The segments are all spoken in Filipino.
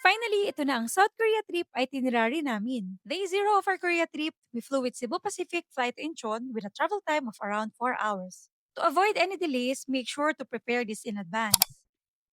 Finally, ito na ang South Korea trip itinerary namin. Day 0 of our Korea trip, we flew with Cebu Pacific flight to Incheon with a travel time of around 4 hours. To avoid any delays, make sure to prepare this in advance.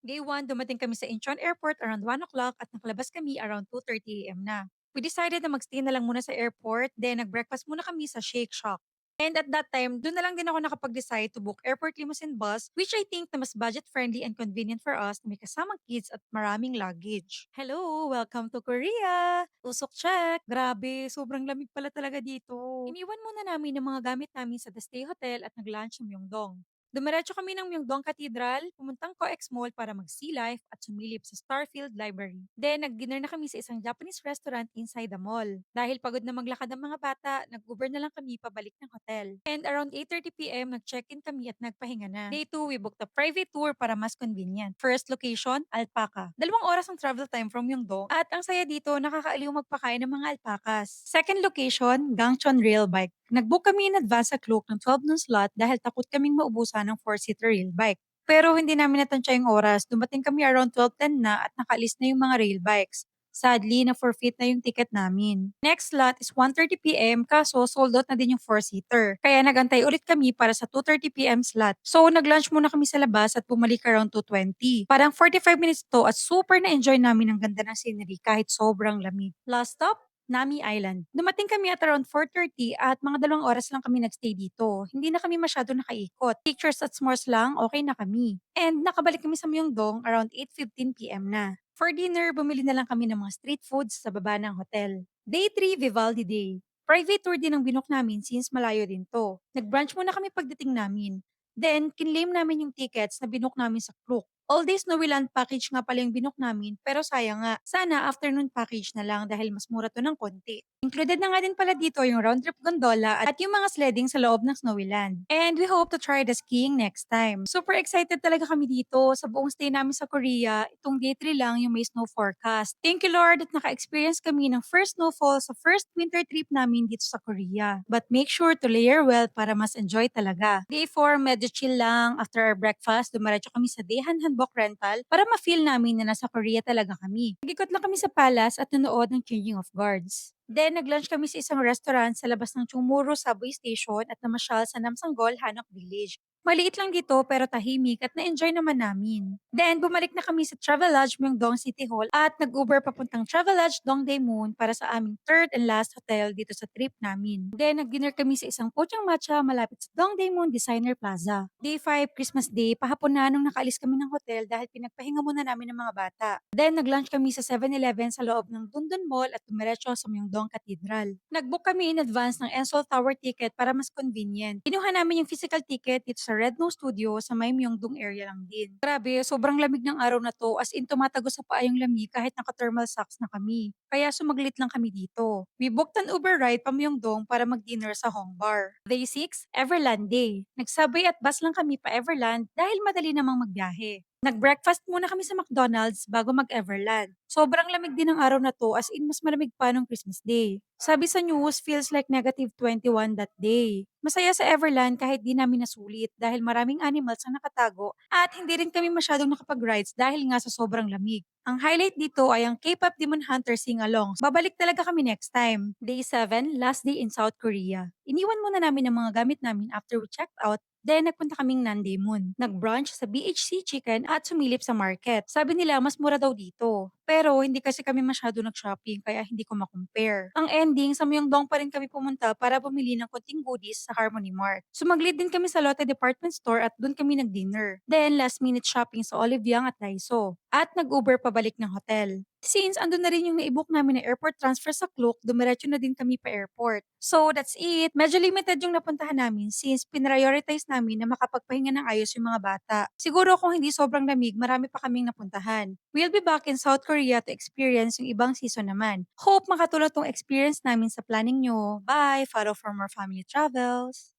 Day 1, dumating kami sa Incheon Airport around 1 o'clock at nakalabas kami around 2:30 a.m. na. We decided na magstay na lang muna sa airport, then nag-breakfast muna kami sa Shake Shack. And at that time, doon na lang din ako nakapag-decide to book airport limousine bus, which I think na mas budget-friendly and convenient for us na may kasamang kids at maraming luggage. Hello! Welcome to Korea! Usok check! Grabe, sobrang lamig pala talaga dito. Iniwan muna namin ang mga gamit namin sa The Stay Hotel at nag-lunch sa Myeongdong. Dumiretso kami ng Myeongdong Cathedral, pumuntang COEX Mall para mag-sea life at sumilip sa Starfield Library. Then, nag-dinner na kami sa isang Japanese restaurant inside the mall. Dahil pagod na maglakad ang mga bata, nag-Uber na lang kami pabalik ng hotel. And around 8:30 p.m., nag-check-in kami at nagpahinga na. Day 2, we booked a private tour para mas convenient. First location, Alpaca. 2 oras ang travel time from Myeongdong at ang saya dito, nakakaaliw magpakain ng mga alpacas. Second location, Gangcheon Rail Bike. Nag-book kami in advance sa Klook ng 12 noon slot dahil takot kaming maubusan ng 4-seater rail bike. Pero hindi namin natansya yung oras. Dumating kami around 12:10 na at nakaalis na yung mga rail bikes. Sadly, na-forfeit na yung ticket namin. Next slot is 1:30 p.m. kaso sold out na din yung 4-seater. Kaya nagantay ulit kami para sa 2:30 p.m. slot. So nag-lunch muna kami sa labas at bumalik around 2:20. Parang 45 minutes to at super na-enjoy namin ang ganda ng scenery kahit sobrang lamig. Last stop, Nami Island. Dumating kami at around 4:30 at mga 2 oras lang kami nagstay dito. Hindi na kami masyado nakaikot. Pictures at s'mores lang, okay na kami. And nakabalik kami sa Myeongdong around 8:15 p.m. na. For dinner, bumili na lang kami ng mga street foods sa baba ng hotel. Day 3, Vivaldi Day. Private tour din ang binook namin since malayo din to. Nag-brunch muna kami pagdating namin. Then, kinlaim namin yung tickets na binook namin sa Klook. All day Snowyland package nga pala yung binook namin, pero sayang nga. Sana afternoon package na lang dahil mas mura to ng konti. Included na nga din pala dito yung round trip gondola at yung mga sledding sa loob ng Snowyland. And we hope to try the skiing next time. Super excited talaga kami dito. Sa buong stay namin sa Korea, itong day 3 lang yung may snow forecast. Thank you Lord at naka-experience kami ng first snowfall sa first winter trip namin dito sa Korea. But make sure to layer well para mas enjoy talaga. Day 4, medyo chill lang. After our breakfast, dumiretso kami sa Daehan Hanbok Rental para ma-feel namin na nasa Korea talaga kami. Nag-ikot lang kami sa palace at nanood ng Changing of Guards. Then, nag-lunch kami sa isang restaurant sa labas ng Chungmuro Subway Station at namasyal sa Namsanggol, Hanok Village. Maliit lang dito pero tahimik at na-enjoy naman namin. Then, bumalik na kami sa Travelodge Myeongdong City Hall at nag-Uber papuntang Travelodge Dongdaemun para sa aming third and last hotel dito sa trip namin. Then, nag-dinner kami sa isang pochang matcha malapit sa Dongdaemun Designer Plaza. Day 5, Christmas Day, pahapon na nung nakaalis kami ng hotel dahil pinagpahinga muna namin ng mga bata. Then, nag-lunch kami sa 7-Eleven sa loob ng Dundun Mall at dumiretso sa Myeongdong Cathedral. Nag-book kami in advance ng Ensol Tower ticket para mas convenient. Kinuha namin yung physical ticket dito sa Red Nose Studio sa may Myeongdong area lang din. Grabe, sobrang lamig ng araw na to as in tumatagos sa paa yung lamig kahit naka-thermal socks na kami. Kaya sumaglit lang kami dito. We booked an Uber ride pa Myeongdong para mag-dinner sa Hong Bar. Day 6, Everland Day. Nagsabay at bus lang kami pa Everland dahil madali namang magbiyahe. Nag-breakfast muna kami sa McDonald's bago mag-Everland. Sobrang lamig din ng araw na to as in mas malamig pa nung Christmas Day. Sabi sa news, feels like -21 that day. Masaya sa Everland kahit di namin nasulit dahil maraming animals ang nakatago at hindi rin kami masyadong nakapag-rides dahil nga sa sobrang lamig. Ang highlight dito ay ang K-pop Demon Hunter sing-along. Babalik talaga kami next time. Day 7, last day in South Korea. Iniwan muna namin ang mga gamit namin after we checked out. Then, nagpunta kaming Nandaemun. Nag-brunch sa BHC Chicken at sumilip sa market. Sabi nila, mas mura daw dito. Pero, hindi kasi kami masyado nag-shopping kaya hindi ko makompare. Ang ending, sa Myeongdong pa rin kami pumunta para bumili ng konting goodies sa Harmony Mart. Sumaglit din kami sa Lotte Department Store at doon kami nag-dinner. Then, last minute shopping sa Olive Young at Daiso. At nag-Uber pabalik ng hotel. Since andun na rin yung na-book namin na airport transfer sa Klook, dumiretso na din kami pa airport. So, that's it. Medyo limited yung napuntahan namin since pinrioritize namin na makapagpahinga ng ayos yung mga bata. Siguro kung hindi sobrang lamig, marami pa kaming napuntahan. We'll be back in South Korea to experience yung ibang season naman. Hope makatulong tong experience namin sa planning nyo. Bye! Follow for more family travels!